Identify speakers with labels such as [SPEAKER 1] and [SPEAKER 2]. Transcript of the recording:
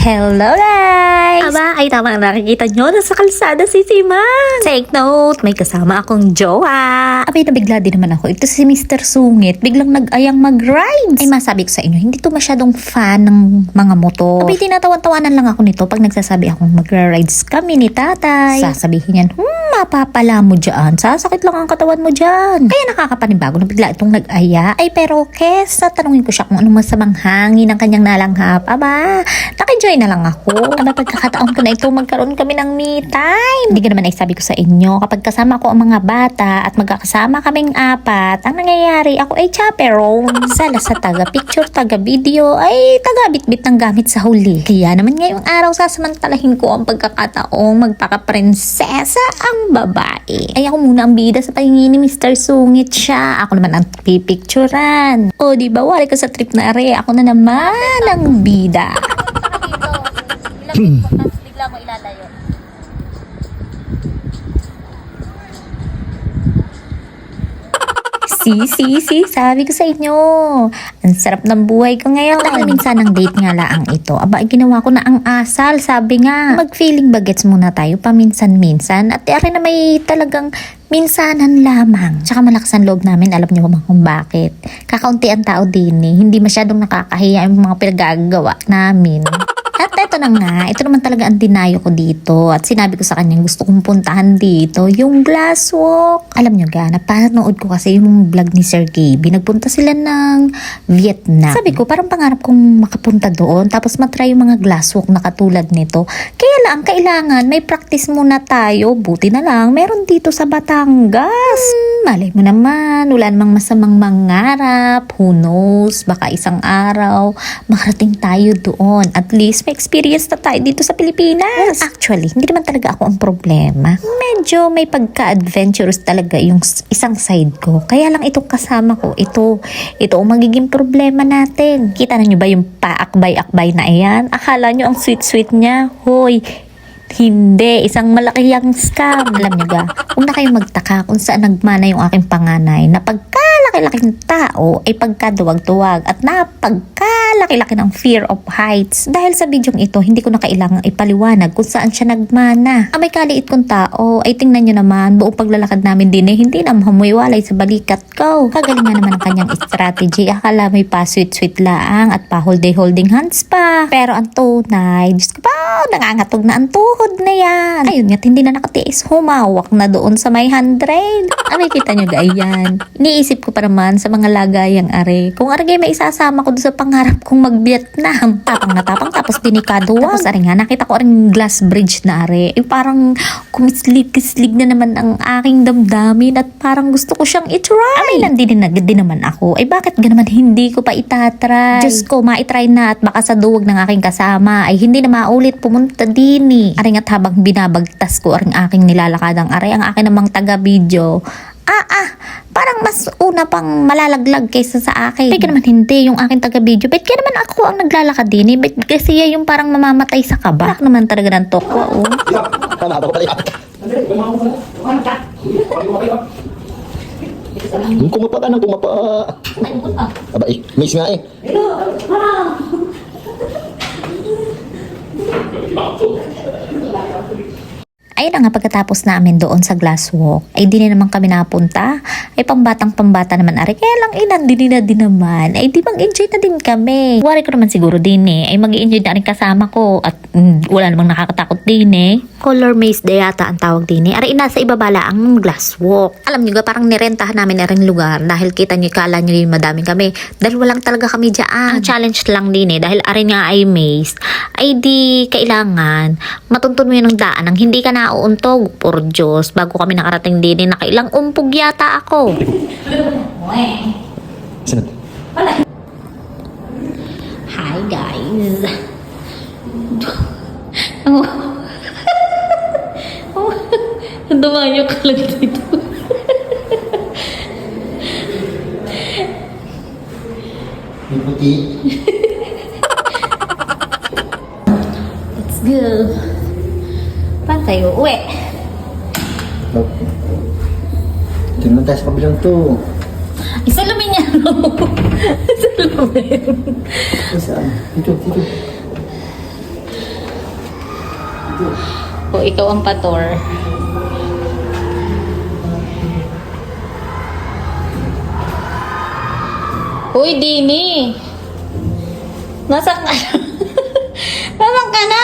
[SPEAKER 1] Hello guys! Aba, ay tama nakikita nyo na sa kalsada si Simang. Take note, may kasama akong jowa. Abay, nabigla din naman ako. Ito si Mr. Sungit, biglang nag-ayang mag-rides. Ay, masabi ko sa inyo, hindi to masyadong fan ng mga motor. Abay, tinatawan-tawanan lang ako nito pag nagsasabi akong magra-rides kami ni tatay. Sasabihin yan, mapapala mo dyan. Sasakit lang ang katawan mo dyan. Kaya nakakapanibago na bigla itong nag-aya. Ay, pero kes, tanungin ko siya kung anong masamang hangin ang kanyang nalanghap. Aba, naka-enjoy na lang ako. Aba, pagkakataon ko na ito, magkaroon kami ng me time. Hindi ko naman sabi ko sa inyo, kapag kasama ko ang mga bata at magkakasama kaming apat, ang nangyayari, ako ay chaperone. Sala sa taga-picture, taga-video, ay taga-bitbit ng gamit sa huli. Kaya naman ngayong araw, sasamantalahin ko ang pagkakataong magpaka-prinsesa ang babae. Ay, ako muna ang bida sa pahingi ni Mr. Sungit siya. Ako naman ang pipicturan. O, diba, wari ka sa trip na are, ako na naman ang bida. Bigla mo ilalayo. Sabi ko sa inyo, ang sarap ng buhay ko ngayon. At dahil minsan ang date nga laang ito, aba, ginawa ko na ang asal. Sabi nga, mag-feeling bagets muna tayo paminsan-minsan. At ari na may talagang minsanan lamang. Tsaka malakas ang loob namin, alam niyo ba kung bakit? Kakaunti ang tao din eh. Hindi masyadong nakakahiya yung mga pinagagawa namin. At eto na nga, ito naman talaga ang dinayo ko dito. At sinabi ko sa kanya, gusto kong puntahan dito, yung glass walk. Alam nyo ga, napanood ko kasi yung vlog ni Sir Gaby. Nagpunta sila ng Vietnam. Sabi ko, parang pangarap kong makapunta doon. Tapos matry yung mga glass walk na katulad nito. Kaya lang, kailangan may practice muna tayo. Buti na lang, meron dito sa Batangas. Malay mo naman, wala namang masamang mangarap. Who knows, baka isang araw, makarating tayo doon. At least, may experience na tayo dito sa Pilipinas. Actually, hindi naman talaga ako ang problema. Medyo may pagka-adventurous talaga yung isang side ko. Kaya lang itong kasama ko, ito ang magiging problema natin. Kita na nyo ba yung paakbay-akbay na iyan? Akala nyo ang sweet-sweet niya? Hoy, hindi, isang malaki yung scam. Alam nyo ga, kung na kayo magtaka kung saan nagmana yung aking panganay na pagkalaki-laking tao ay pagkaduwag-duwag at napagkalaki-laki ng fear of heights. Dahil sa bidyong ito, hindi ko na kailangang ipaliwanag kung saan siya nagmana. Ang may kaliit kong tao ay tingnan nyo naman, buong paglalakad namin din eh, hindi na mahumiwalay sa balikat ko. Kagalingan naman ang kanyang strategy. Akala may pa sweet-sweet laang at pa holding hands pa. Pero ang tunay, Diyos ko pa, nangangatog na ang tuhod na yan. Ayun nga, hindi na nakatiis. Humawak na doon sa may 100. Abay, kita nyo ganyan. Iniisip ko pa naman sa mga lagayang are. Kung aragay may isasama ko doon sa pangarap kong mag-Vietnam. Tapang na tapang, tapos dinikaduwag. Tapos are nga, nakita ko rin glass bridge na are. Parang kumislig-kislig na naman ang aking damdamin at parang gusto ko siyang itry. Abay, nandinin na din naman ako. Ay, bakit ganaman hindi ko pa itatry? Diyos ko, maitry na at baka sa duwag ng aking kasama ay hindi na maulit pumunta din eh. Aring at habang binabagtas ko aring aking nilalakadang aray, ang akin namang taga-video, parang mas una pang malalaglag kaysa sa akin. Kaya naman hindi, yung aking taga-video. Bet kaya naman ako ang naglalakad din eh. Bet kasi yung parang mamamatay sa kaba. Balak naman talaga ng tokwa, oh.
[SPEAKER 2] Kumapa ka na, kumapa. Aba eh, miss nga eh.
[SPEAKER 1] Ayun na nga, pagkatapos namin doon sa glass walk, ay di na naman kami napunta. Ay pambatang-pambata naman ari. Kaya lang inandinin na din naman. Ay di mag-enjoy na din kami. Wari ko naman siguro din eh. Ay mag-enjoy na rin kasama ko. At wala namang nakakatakot din eh. Color maze day yata ang tawag din eh. Ari nasa ibabala ang glass walk. Alam nyo ga, parang nirentahan namin na rin lugar. Dahil kita nyo, kala nyo yung madaming kami. Dahil walang talaga kami dyan. Ang challenge lang din eh. Dahil ari nga ay maze. Ay di kailangan matuntun mo yun ng daan nang hindi ka na uuntog, por Diyos, bago kami nakarating din, nakailang umpog yata ako.
[SPEAKER 2] Sunod.
[SPEAKER 1] Hi guys. Dumayo ka lang dito.
[SPEAKER 2] May puti.
[SPEAKER 1] Let's go. Paano tayo uwi?
[SPEAKER 2] Tingnan tayo sa kabilang to.
[SPEAKER 1] Isalamin niya. Isalamin.
[SPEAKER 2] Saan? Dito.
[SPEAKER 1] O, ikaw ang pator. Uy, Dini! Nasaan ka? Nasaan ka na?